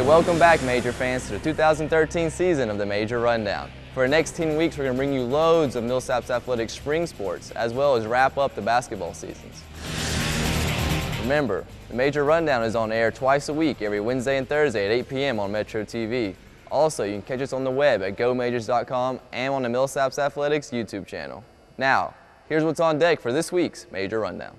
welcome back, Major fans, to the 2013 season of the Major Rundown. For the next 10 weeks, we're going to bring you loads of Millsaps Athletics spring sports, as well as wrap up the basketball seasons. Remember, the Major Rundown is on air twice a week, every Wednesday and Thursday at 8 p.m. on Metro TV. Also, you can catch us on the web at gomajors.com and on the Millsaps Athletics YouTube channel. Now, here's what's on deck for this week's Major Rundown.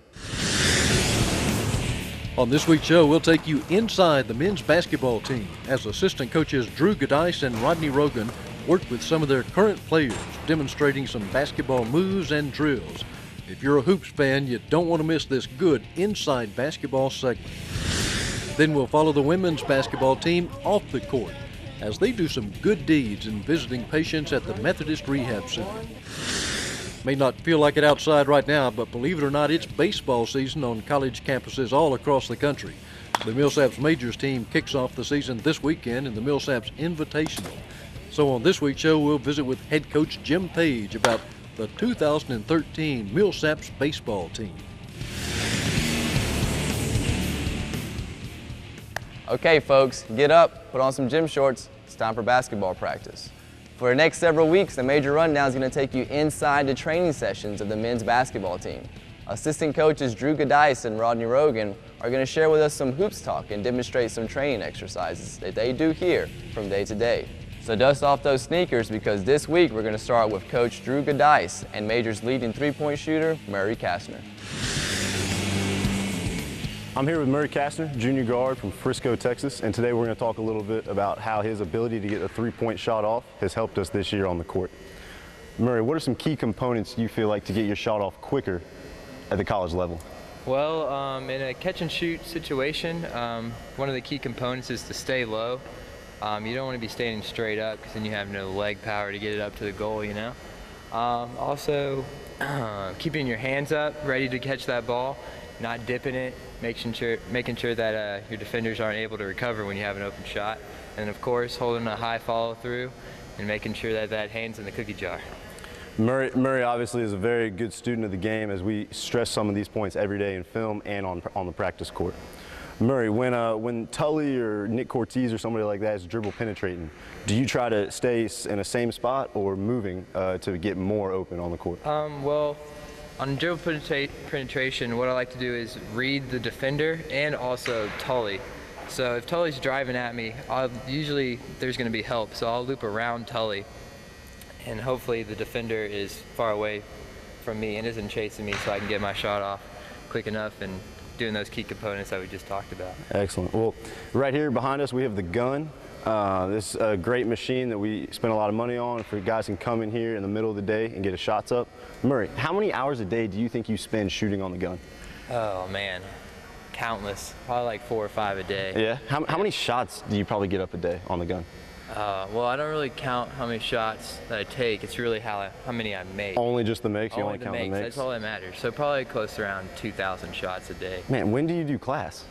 On this week's show, we'll take you inside the men's basketball team as assistant coaches Drew Giudice and Rodney Rogan work with some of their current players, demonstrating some basketball moves and drills. If you're a hoops fan, you don't want to miss this good inside basketball segment. Then we'll follow the women's basketball team off the court as they do some good deeds in visiting patients at the Methodist Rehab Center. May not feel like it outside right now, but believe it or not, it's baseball season on college campuses all across the country. The Millsaps Majors team kicks off the season this weekend in the Millsaps Invitational. So on this week's show, we'll visit with head coach Jim Page about the 2013 Millsaps baseball team. Okay, folks, get up, put on some gym shorts. It's time for basketball practice. For the next several weeks, the Major Rundown is going to take you inside the training sessions of the men's basketball team. Assistant coaches Drew Giudice and Rodney Rogan are going to share with us some hoops talk and demonstrate some training exercises that they do here from day to day. So dust off those sneakers, because this week we're going to start with Coach Drew Giudice and Major's leading three-point shooter, Murray Castner. I'm here with Murray Castner, junior guard from Frisco, Texas, and today we're going to talk a little bit about how his ability to get a three-point shot off has helped us this year on the court. Murray, what are some key components you feel like to get your shot off quicker at the college level? Well, in a catch-and-shoot situation, one of the key components is to stay low. You don't want to be standing straight up, because then you have no leg power to get it up to the goal, you know. Also, keeping your hands up, ready to catch that ball, not dipping it, making sure that your defenders aren't able to recover when you have an open shot. And of course, holding a high follow-through and making sure that that hand's in the cookie jar. Murray obviously is a very good student of the game, as we stress some of these points every day in film and on the practice court. Murray, when Tully or Nick Cortez or somebody like that is dribble penetrating, do you try to stay in the same spot or moving to get more open on the court? Well, on dribble penetration, what I like to do is read the defender and also Tully. So if Tully's driving at me, usually there's going to be help, so I'll loop around Tully, and hopefully the defender is far away from me and isn't chasing me, so I can get my shot off quick enough and doing those key components that we just talked about. Excellent. Well, right here behind us we have the gun. This is a great machine that we spend a lot of money on for guys can come in here in the middle of the day and get his shots up. Murray, how many hours a day do you think you spend shooting on the gun? Oh man, countless. Probably like 4 or 5 a day. Yeah? How many shots do you probably get up a day on the gun? Well, I don't really count how many shots that I take. It's really how many I make. Only just the makes? You only count the makes? That's all that matters. So probably close to around 2,000 shots a day. Man, when do you do class?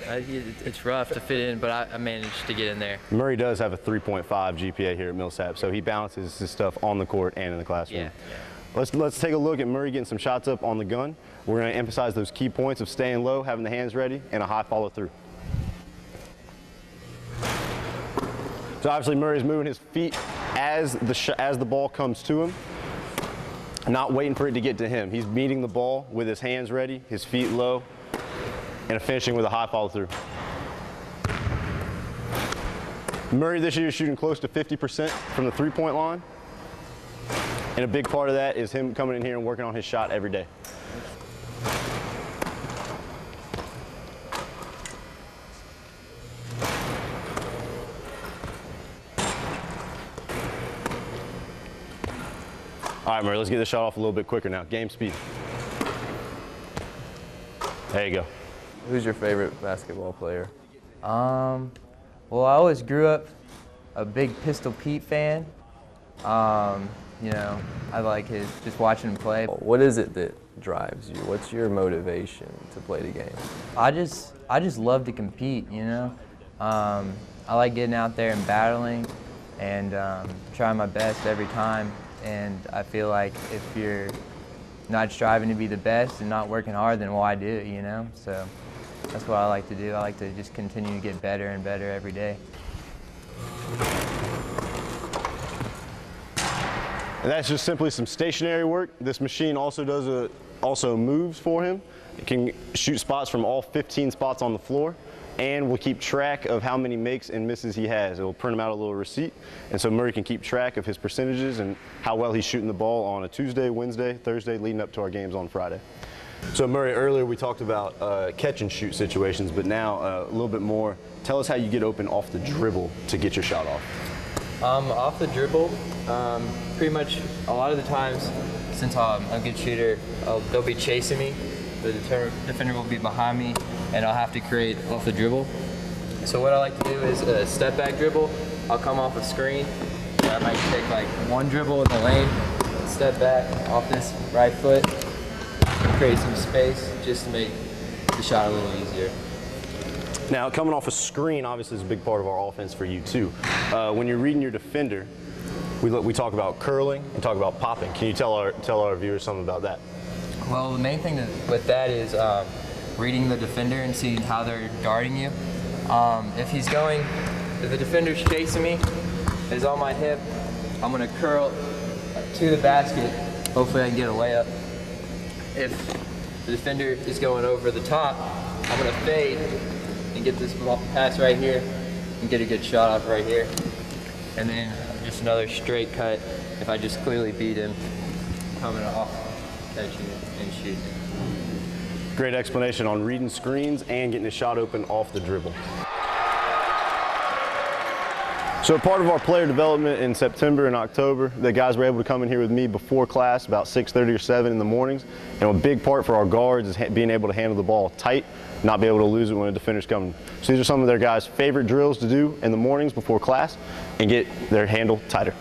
It's rough to fit in, but I managed to get in there. Murray does have a 3.5 GPA here at Millsaps, so he balances his stuff on the court and in the classroom. Yeah. Let's take a look at Murray getting some shots up on the gun. We're going to emphasize those key points of staying low, having the hands ready, and a high follow through. So obviously Murray's moving his feet as the ball comes to him, not waiting for it to get to him. He's meeting the ball with his hands ready, his feet low, and finishing with a high follow through. Murray this year is shooting close to 50% from the three-point line, and a big part of that is him coming in here and working on his shot every day. All right, Murray, let's get the shot off a little bit quicker now. Game speed. There you go. Who's your favorite basketball player? Well, I always grew up a big Pistol Pete fan. You know, I like just watching him play. What is it that drives you? What's your motivation to play the game? I just love to compete, you know. I like getting out there and battling and trying my best every time. And I feel like if you're not striving to be the best and not working hard, then why do it, you know? So that's what I like to do. I like to just continue to get better and better every day. And that's just simply some stationary work. This machine also moves for him. It can shoot spots from all 15 spots on the floor, and will keep track of how many makes and misses he has. It will print him out a little receipt, and so Murray can keep track of his percentages and how well he's shooting the ball on a Tuesday, Wednesday, Thursday, leading up to our games on Friday. So Murray, earlier we talked about catch and shoot situations, but now a little bit more. Tell us how you get open off the dribble to get your shot off. Off the dribble, pretty much a lot of the times, since I'm a good shooter, they'll be chasing me. The defender will be behind me, and I'll have to create off the dribble. So what I like to do is a step back dribble. I'll come off a screen. I might take like one dribble in the lane, step back off this right foot, create some space just to make the shot a little easier. Now, coming off a screen obviously is a big part of our offense for you too. When you're reading your defender, we talk about curling, we talk about popping. Can you tell our viewers something about that? Well, the main thing with that is reading the defender and seeing how they're guarding you. If the defender's chasing me, is on my hip, I'm gonna curl to the basket. Hopefully I can get a layup. If the defender is going over the top, I'm gonna fade and get this pass right here and get a good shot off right here. And then just another straight cut if I just clearly beat him, coming off, catching it, and shooting. Great explanation on reading screens and getting a shot open off the dribble. So part of our player development in September and October, the guys were able to come in here with me before class about 6:30 or 7 in the mornings. And a big part for our guards is being able to handle the ball tight, not be able to lose it when a defender's coming. So these are some of their guys' favorite drills to do in the mornings before class and get their handle tighter.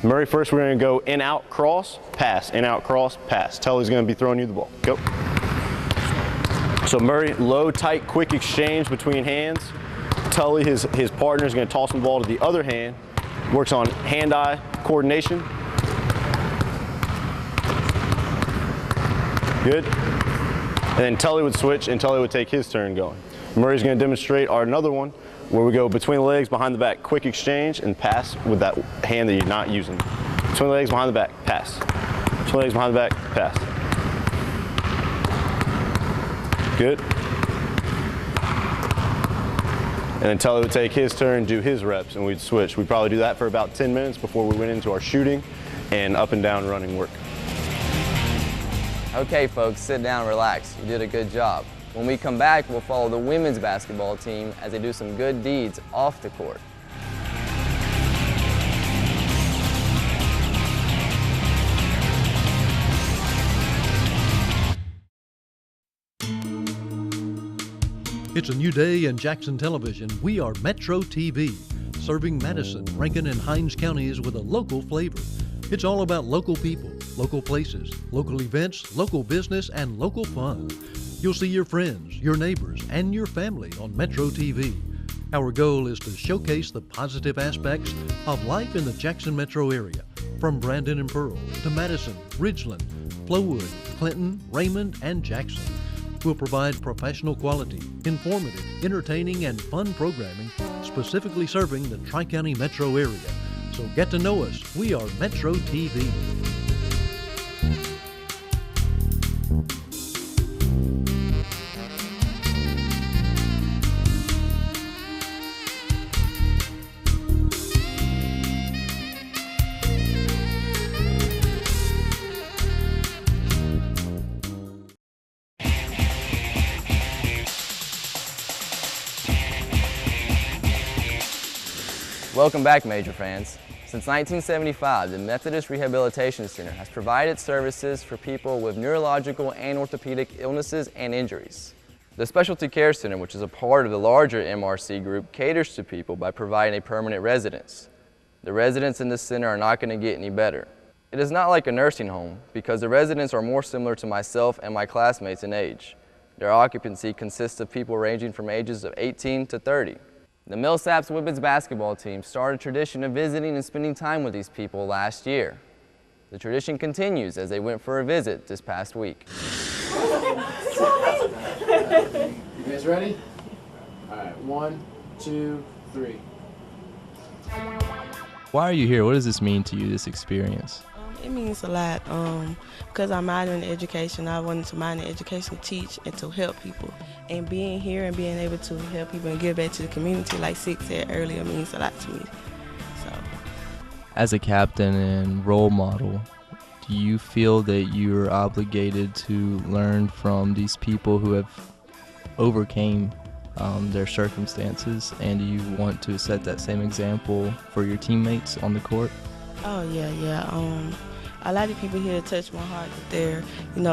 Murray, first we're going to go in, out, cross, pass, in, out, cross, pass. Tully's going to be throwing you the ball. Go. So Murray, low, tight, quick exchange between hands. Tully, his partner, is going to toss the ball to the other hand. Works on hand-eye coordination. Good. And then Tully would switch, and Tully would take his turn going. Murray's going to demonstrate another one where we go between the legs, behind the back, quick exchange, and pass with that hand that you're not using. Between the legs, behind the back, pass. Between the legs, behind the back, pass. Good. And then Tully would take his turn, do his reps, and we'd switch. We'd probably do that for about 10 minutes before we went into our shooting and up and down running work. Okay folks, sit down, relax. You did a good job. When we come back, we'll follow the women's basketball team as they do some good deeds off the court. It's a new day in Jackson Television. We are Metro TV, serving Madison, Rankin, and Hinds counties with a local flavor. It's all about local people, local places, local events, local business, and local fun. You'll see your friends, your neighbors, and your family on Metro TV. Our goal is to showcase the positive aspects of life in the Jackson metro area, from Brandon and Pearl to Madison, Ridgeland, Flowood, Clinton, Raymond, and Jackson. We'll provide professional quality, informative, entertaining, and fun programming specifically serving the Tri-County metro area. So get to know us. We are Metro TV. Welcome back, Major fans. Since 1975, the Methodist Rehabilitation Center has provided services for people with neurological and orthopedic illnesses and injuries. The Specialty Care Center, which is a part of the larger MRC group, caters to people by providing a permanent residence. The residents in this center are not going to get any better. It is not like a nursing home because the residents are more similar to myself and my classmates in age. Their occupancy consists of people ranging from ages of 18 to 30. The Millsaps women's basketball team started a tradition of visiting and spending time with these people last year. The tradition continues as they went for a visit this past week. You guys guys ready? All right, 1, 2, 3. Why are you here? What does this mean to you, this experience? It means a lot because I'm minoring in education. I wanted to minor in education, teach, and to help people. And being here and being able to help people and give back to the community, like Six said earlier, means a lot to me. So, as a captain and role model, do you feel that you're obligated to learn from these people who have overcame their circumstances, and do you want to set that same example for your teammates on the court? oh yeah. A lot of people here touch my heart that they're,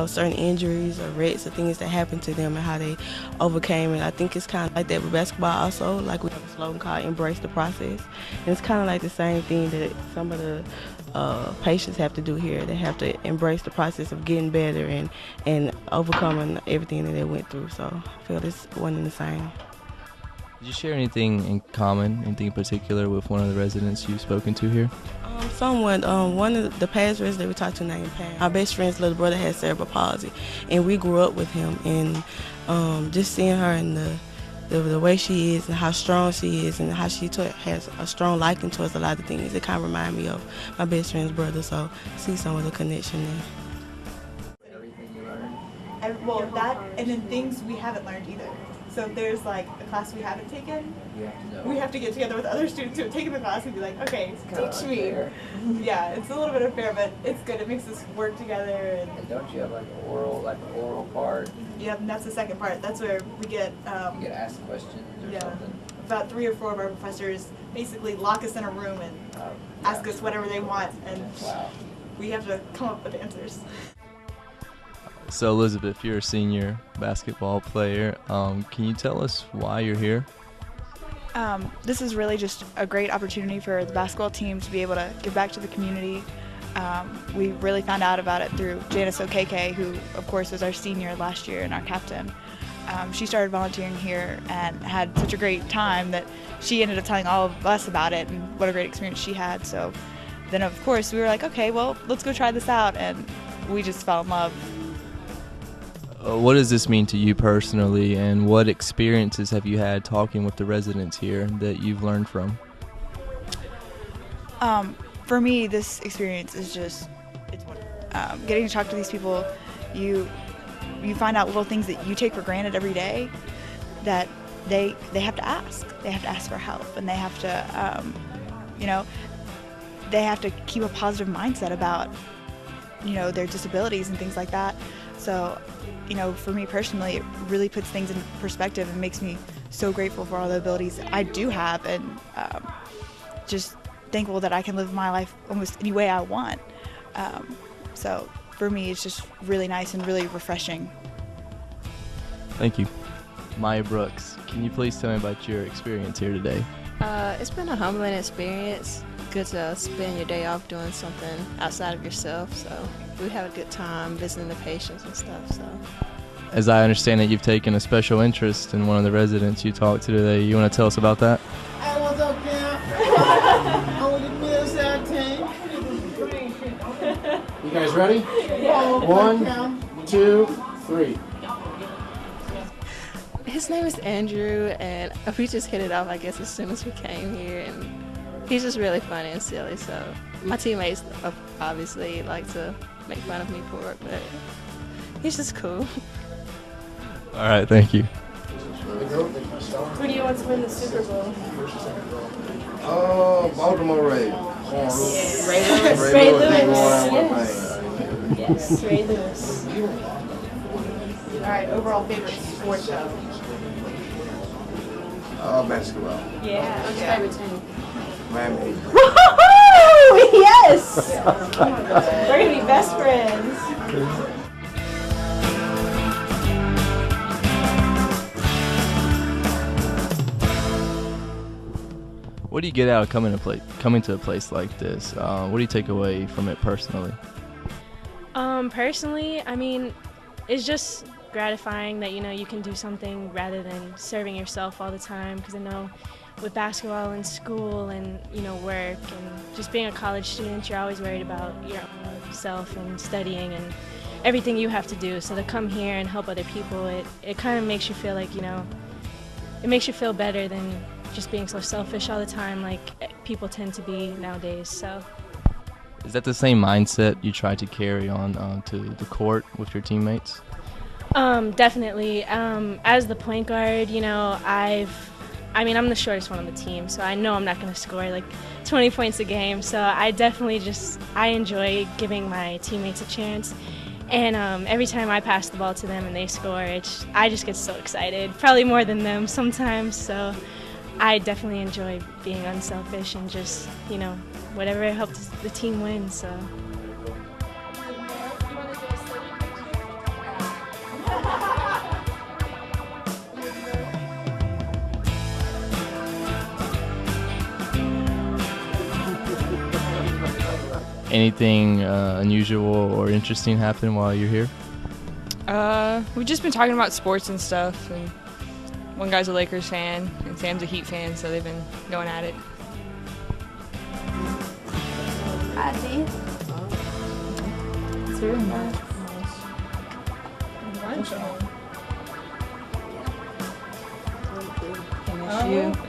certain injuries or wrecks or things that happened to them and how they overcame it. I think it's kind of like that with basketball also. Like we have a slogan called "Embrace the Process," and it's kind of like the same thing that some of the patients have to do here. They have to embrace the process of getting better and overcoming everything that they went through. So I feel it's one and the same. Did you share anything in common, anything in particular with one of the residents you've spoken to here? Somewhat. One of the past residents that we talked to named Pam, our best friend's little brother had cerebral palsy, and we grew up with him. And just seeing her and the way she is and how strong she is and how she has a strong liking towards a lot of things, it kind of reminds me of my best friend's brother. So I see some of the connection there. Everything you learn. Well, that and then things we haven't learned either. So if there's like a class we haven't taken, we have to get together with other students who have taken the class and be like, okay, teach me. Yeah, it's a little bit unfair, but it's good. It makes us work together. And don't you have like an oral part? Yep, and that's the second part. That's where we get you get asked questions or something. About 3 or 4 of our professors basically lock us in a room and ask us whatever they want, and we have to come up with answers. So Elizabeth, you're a senior basketball player. Can you tell us why you're here? This is really just a great opportunity for the basketball team to be able to give back to the community. We really found out about it through Janice Okeke, who of course was our senior last year and our captain. She started volunteering here and had such a great time that she ended up telling all of us about it and what a great experience she had. So then of course we were like, okay, well, let's go try this out, and we just fell in love. What does this mean to you personally, and what experiences have you had talking with the residents here that you've learned from? For me, this experience is just getting to talk to these people. You find out little things that you take for granted every day that they have to ask. They have to ask for help, and they have to, they have to keep a positive mindset about, their disabilities and things like that. So, for me personally, it really puts things in perspective and makes me so grateful for all the abilities I do have, and just thankful that I can live my life almost any way I want. So for me, it's just really nice and really refreshing. Thank you. Maya Brooks, can you please tell me about your experience here today? It's been a humbling experience. Good to spend your day off doing something outside of yourself. So we had a good time visiting the patients and stuff. So, as I understand it, you've taken a special interest in one of the residents you talked to today. You want to tell us about that? Hey, what's up, Cam? I'm with the Middlesex team. You guys ready? Yeah. 1, 2, 3. His name is Andrew, and we just hit it off, I guess, as soon as we came here. And he's just really funny and silly. So my teammates obviously like to make fun of me for it, but he's just cool. All right, thank you. Who do you want to win the Super Bowl? Baltimore Ravens. Yes. Ray Lewis. Yes, Ray Lewis. All right, overall favorite sport show? Basketball. Yeah. What's your favorite team? Miami. Woohoo! Yes! We're gonna be best friends. What do you get out of coming to a place like this? What do you take away from it personally? Personally, I mean, it's just gratifying that you can do something rather than serving yourself all the time. Because I know with basketball and school and work and just being a college student, you're always worried about your own self and studying. And everything you have to do. So to come here and help other people, it kind of makes you feel like, you know, it makes you feel better than just being so selfish all the time like people tend to be nowadays. So. Is that the same mindset you try to carry on to the court with your teammates? Definitely. As the point guard, you know, I'm the shortest one on the team, so I know I'm not going to score like 20 points a game. So I definitely I enjoy giving my teammates a chance. And every time I pass the ball to them and they score, I just get so excited, probably more than them sometimes. So I definitely enjoy being unselfish and just, you know, whatever helps the team win. So. Anything unusual or interesting happen while you're here? We've just been talking about sports and stuff, and one guy's a Lakers fan and Sam's a Heat fan, so they've been going at it. Hi, Dee. It's really nice.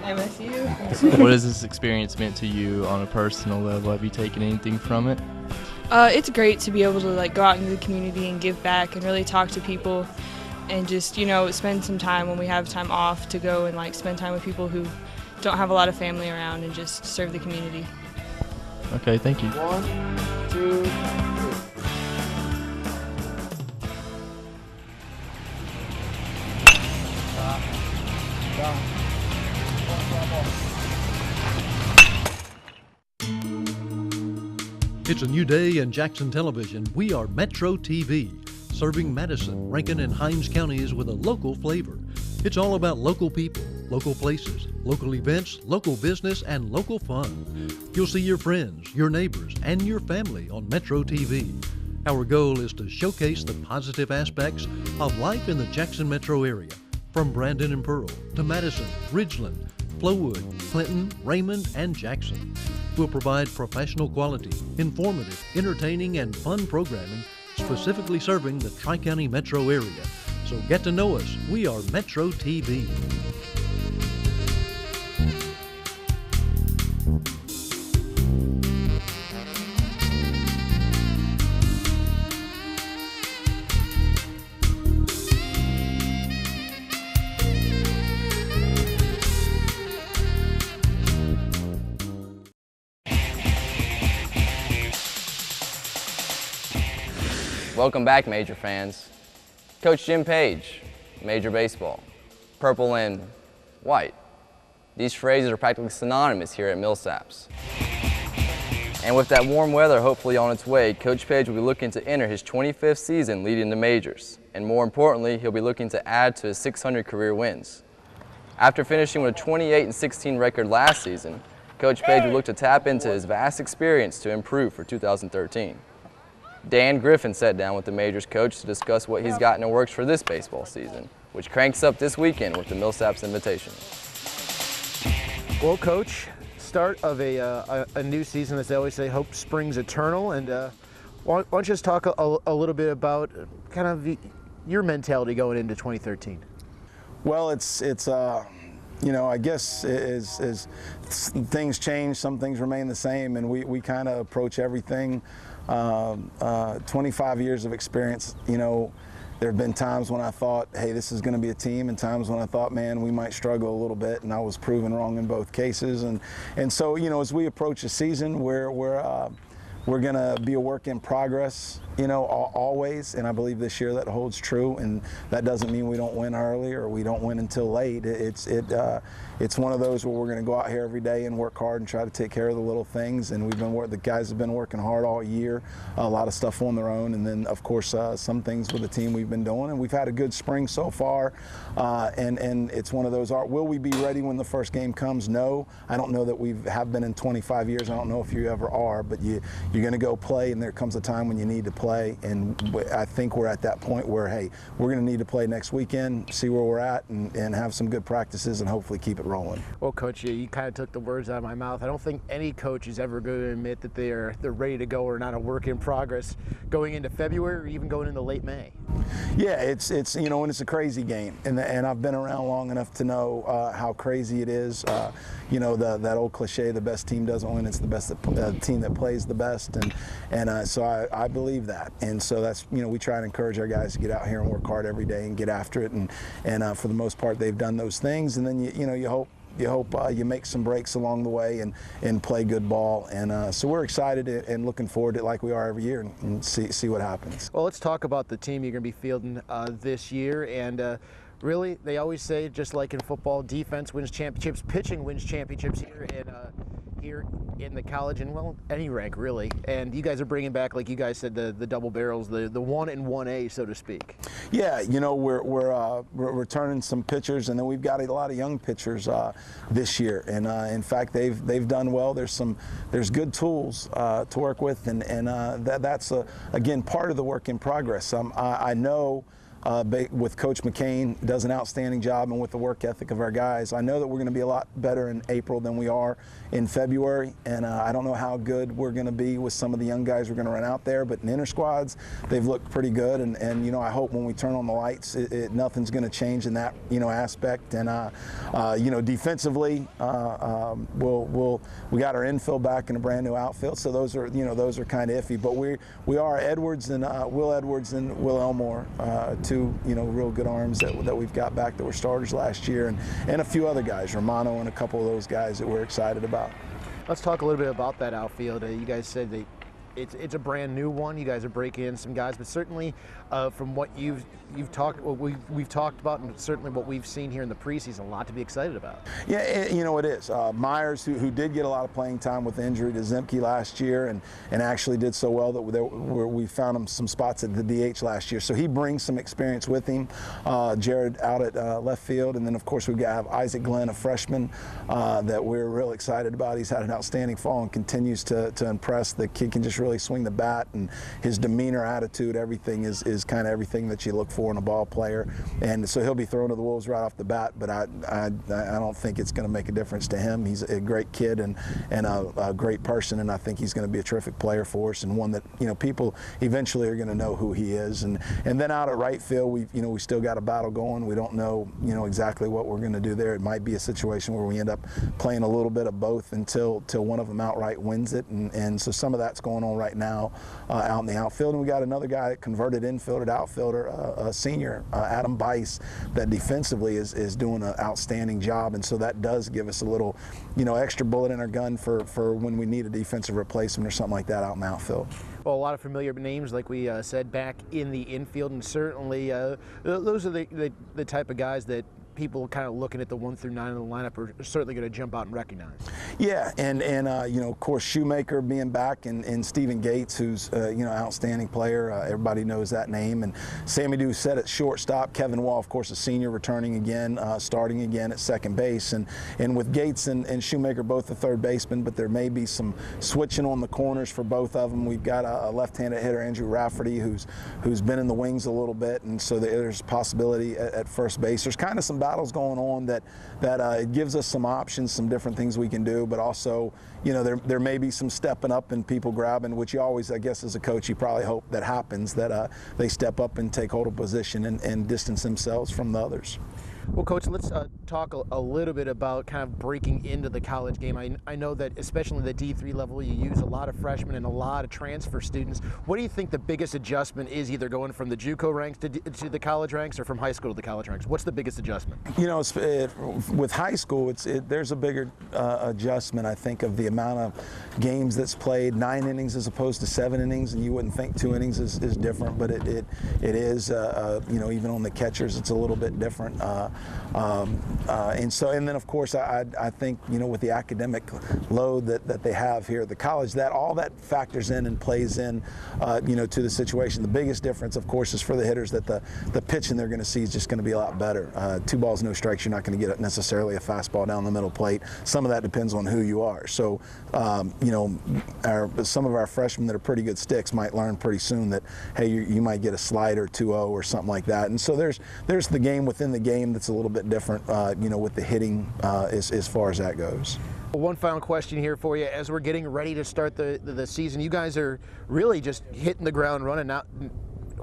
MSU. What has this experience meant to you on a personal level? Have you taken anything from it? It's great to be able to like go out into the community and give back and really talk to people and just, you know, spend some time when we have time off to go and like spend time with people who don't have a lot of family around and just serve the community. Okay, thank you. 1, 2, 3. It's a new day in Jackson television. We are Metro TV, serving Madison, Rankin, and Hinds counties with a local flavor. It's all about local people, local places, local events, local business, and local fun. You'll see your friends, your neighbors, and your family on Metro TV. Our goal is to showcase the positive aspects of life in the Jackson metro area, from Brandon and Pearl to Madison, Ridgeland, Flowood, Clinton, Raymond, and Jackson. We'll provide professional quality, informative, entertaining, and fun programming specifically serving the Tri-County metro area. So get to know us. We are Metro TV. Welcome back, Major fans. Coach Jim Page, Major Baseball, purple and white. These phrases are practically synonymous here at Millsaps. And with that warm weather hopefully on its way, Coach Page will be looking to enter his 25th season leading the majors. And more importantly, he'll be looking to add to his 600 career wins. After finishing with a 28-16 record last season, Coach Page will look to tap into his vast experience to improve for 2013. Dan Griffin sat down with the Majors coach to discuss what he's got in the works for this baseball season, which cranks up this weekend with the Millsaps Invitational. Well, Coach, start of a new season, as they always say, hope springs eternal. And why don't you just talk a little bit about kind of your mentality going into 2013? Well, it's you know, I guess as things change, some things remain the same, and we kind of approach everything. 25 years of experience, you know, there have been times when I thought, hey, this is going to be a team, and times when I thought, man, we might struggle a little bit, and I was proven wrong in both cases. And so, you know, as we approach the season, we're going to be a work in progress, you know, always, and I believe this year that holds true, and that doesn't mean we don't win early or we don't win until late. It's one of those where we're going to go out here every day and work hard and try to take care of the little things, and the guys have been working hard all year, a lot of stuff on their own, and then of course some things with the team we've been doing, and we've had a good spring so far, and it's one of those, will we be ready when the first game comes? No, I don't know that we have been in 25 years. I don't know if you ever are, but you're you're going to go play, and there comes a time when you need to play. And I think we're at that point where, hey, we're going to need to play next weekend, see where we're at, and have some good practices and hopefully keep it rolling. Well, Coach, you kind of took the words out of my mouth. I don't think any coach is ever going to admit that they're ready to go or not a work in progress going into February or even going into late May. Yeah, it's you know, and it's a crazy game, and I've been around long enough to know how crazy it is. You know, that old cliche, the best team doesn't win, it's the best team that plays the best, and so I believe that, and so that's, you know, we try to encourage our guys to get out here and work hard every day and get after it, and for the most part they've done those things, and then you hope you make some breaks along the way and play good ball, and so we're excited and looking forward to it like we are every year, and see what happens. Well, let's talk about the team you're going to be fielding this year, and really, they always say, just like in football, defense wins championships, pitching wins championships here in the college, and well, any rank really. And you guys are bringing back, like you guys said, the double barrels, the 1 and 1A, so to speak. Yeah, you know, we're returning some pitchers, and then we've got a lot of young pitchers this year. And in fact, they've done well. There's good tools to work with, and that's again part of the work in progress. I know. With Coach McCain, does an outstanding job, and with the work ethic of our guys, I know that we're going to be a lot better in April than we are in February, and I don't know how good we're going to be with some of the young guys we're going to run out there, but in inter squads, they've looked pretty good, and you know, I hope when we turn on the lights, nothing's going to change in that, you know, aspect, and you know, defensively, we got our infield back in a brand new outfield, so those are kind of iffy, but we are Edwards and Will Edwards and Will Elmore, two, you know, real good arms that we've got back that were starters last year, and a few other guys, Romano and a couple of those guys that we're excited about. Let's talk a little bit about that outfield. You guys said that it's a brand new one. You guys are breaking in some guys, but certainly from what we've talked about, and certainly what we've seen here in the preseason, a lot to be excited about. Yeah, you know, it is. Myers, who did get a lot of playing time with the injury to Zemke last year, and actually did so well that we found him some spots at the DH last year. So he brings some experience with him. Jared out at left field, and then of course we have Isaac Glenn, a freshman that we're real excited about. He's had an outstanding fall and continues to impress. The kid can just really swing the bat, and his demeanor, attitude, everything is kind of everything that you look for in a ball player, and so he'll be thrown to the wolves right off the bat, but I don't think it's going to make a difference to him. He's a great kid and a great person, and I think he's going to be a terrific player for us, and one that, you know, people eventually are going to know who he is. And then out at right field, we still got a battle going. We don't know, you know, exactly what we're going to do there. It might be a situation where we end up playing a little bit of both until one of them outright wins it, and so some of that's going on right now out in the outfield. And we got another guy that converted infielder to outfielder, a senior, Adam Bice, that defensively is doing an outstanding job, and so that does give us a little, you know, extra bullet in our gun for when we need a defensive replacement or something like that out in the outfield. Well, a lot of familiar names, like we said, back in the infield, and certainly those are the type of guys that people kind of looking at the 1 through 9 in the lineup are certainly going to jump out and recognize. Yeah, and you know, of course, Shoemaker being back, and Stephen Gates, who's you know, outstanding player. Everybody knows that name. And Sammy Doucette at shortstop. Kevin Wall, of course, a senior, returning again, starting again at second base. And with Gates and Shoemaker both the third baseman, but there may be some switching on the corners for both of them. We've got a left-handed hitter, Andrew Rafferty, who's been in the wings a little bit, and so there's possibility at first base. There's kind of some battles going on that it gives us some options, some different things we can do, but also, you know, there may be some stepping up and people grabbing, which you always, I guess, as a coach, you probably hope that happens, that they step up and take hold of position and distance themselves from the others. Well, Coach, let's talk a little bit about kind of breaking into the college game. I know that especially the D3 level, you use a lot of freshmen and a lot of transfer students. What do you think the biggest adjustment is, either going from the JUCO ranks to the college ranks, or from high school to the college ranks? What's the biggest adjustment? You know, with high school, there's a bigger adjustment, I think, of the amount of games that's played. 9 innings as opposed to 7 innings, and you wouldn't think 2 innings is different, but it is. You know, even on the catchers, it's a little bit different. And then of course I think, you know, with the academic load that they have here at the college, that all that factors in and plays in, you know, to the situation. The biggest difference, of course, is for the hitters that the pitching they're going to see is just going to be a lot better. 2 balls, no strikes. You're not going to get necessarily a fastball down the middle plate. Some of that depends on who you are. So, you know, some of our freshmen that are pretty good sticks might learn pretty soon that, hey, you might get a slider 2-0 or something like that. And so there's the game within the game that's a little bit different, you know, with the hitting as far as that goes. One final question here for you. As we're getting ready to start the season, you guys are really just hitting the ground running, out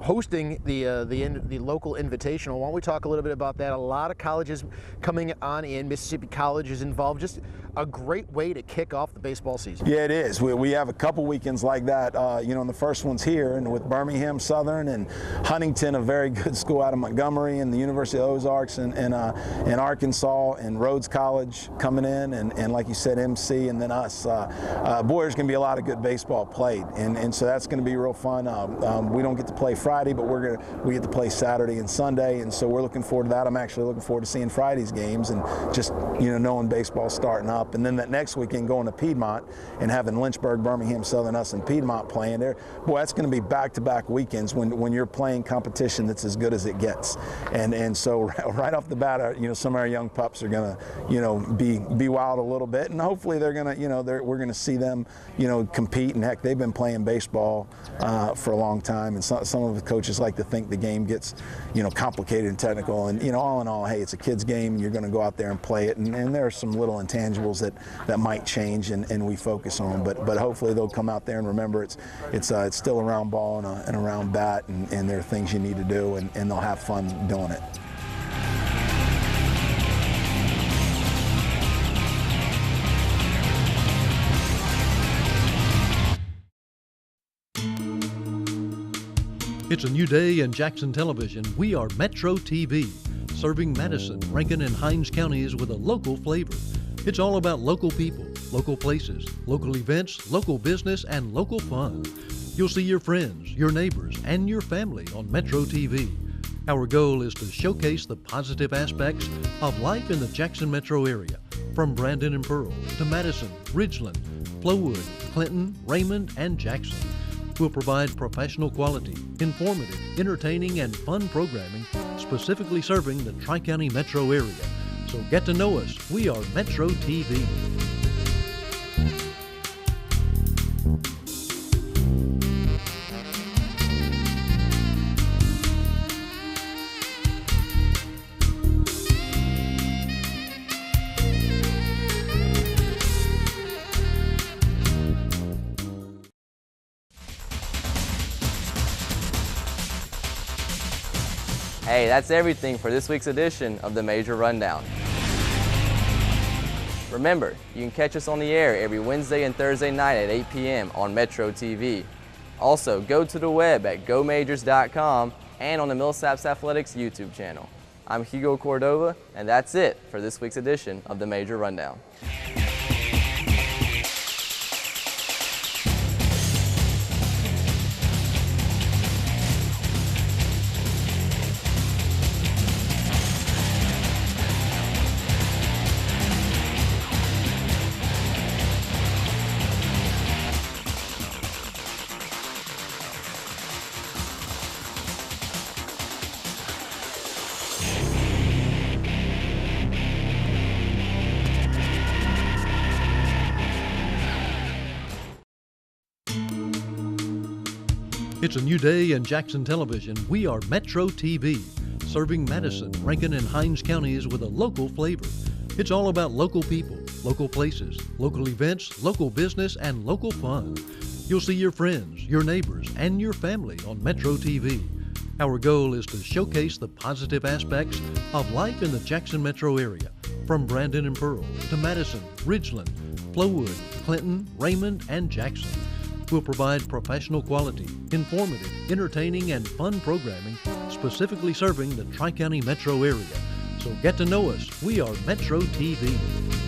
hosting the local invitational. Why don't we talk a little bit about that? A lot of colleges coming on in. Mississippi College is involved. Just a great way to kick off the baseball season. Yeah, it is. We have a couple weekends like that. You know, and the first one's here, and with Birmingham Southern and Huntington, a very good school out of Montgomery, and the University of Ozarks and Arkansas, and Rhodes College coming in, and like you said, MC, and then us. Boy, there's going to be a lot of good baseball played, and so that's going to be real fun. We don't get to play Friday, but we get to play Saturday and Sunday, and so we're looking forward to that. I'm actually looking forward to seeing Friday's games and just, you know, knowing baseball starting up. And then that next weekend going to Piedmont and having Lynchburg, Birmingham Southern, us, and Piedmont playing there. Boy, that's going to be back-to-back weekends when you're playing competition that's as good as it gets. And so right off the bat, you know, some of our young pups are going to, you know, be wild a little bit, and hopefully they're going to, you know, we're going to see them, you know, compete. And heck, they've been playing baseball for a long time, and some of the coaches like to think the game gets, you know, complicated and technical. And, you know, all in all, hey, it's a kid's game, and you're going to go out there and play it. And there are some little intangibles that might change, and we focus on. But hopefully they'll come out there and remember it's still a round ball and a round bat, and there are things you need to do, and they'll have fun doing it. It's a new day in Jackson television. We are Metro TV, serving Madison, Rankin, and Hinds counties with a local flavor. It's all about local people, local places, local events, local business, and local fun. You'll see your friends, your neighbors, and your family on Metro TV. Our goal is to showcase the positive aspects of life in the Jackson metro area, from Brandon and Pearl to Madison, Ridgeland, Flowood, Clinton, Raymond, and Jackson. We'll provide professional quality, informative, entertaining, and fun programming specifically serving the Tri-County metro area. So get to know us. We are Metro TV. Hey, that's everything for this week's edition of the Major Rundown. Remember, you can catch us on the air every Wednesday and Thursday night at 8 p.m. on Metro TV. Also, go to the web at gomajors.com and on the Millsaps Athletics YouTube channel. I'm Hugo Cordova, and that's it for this week's edition of the Major Rundown. It's a new day in Jackson television. We are Metro TV, serving Madison, Rankin, and Hinds counties with a local flavor. It's all about local people, local places, local events, local business, and local fun. You'll see your friends, your neighbors, and your family on Metro TV. Our goal is to showcase the positive aspects of life in the Jackson metro area, from Brandon and Pearl to Madison, Ridgeland, Flowood, Clinton, Raymond, and Jackson. We'll provide professional quality, informative, entertaining, and fun programming specifically serving the Tri-County metro area. So get to know us. We are Metro TV.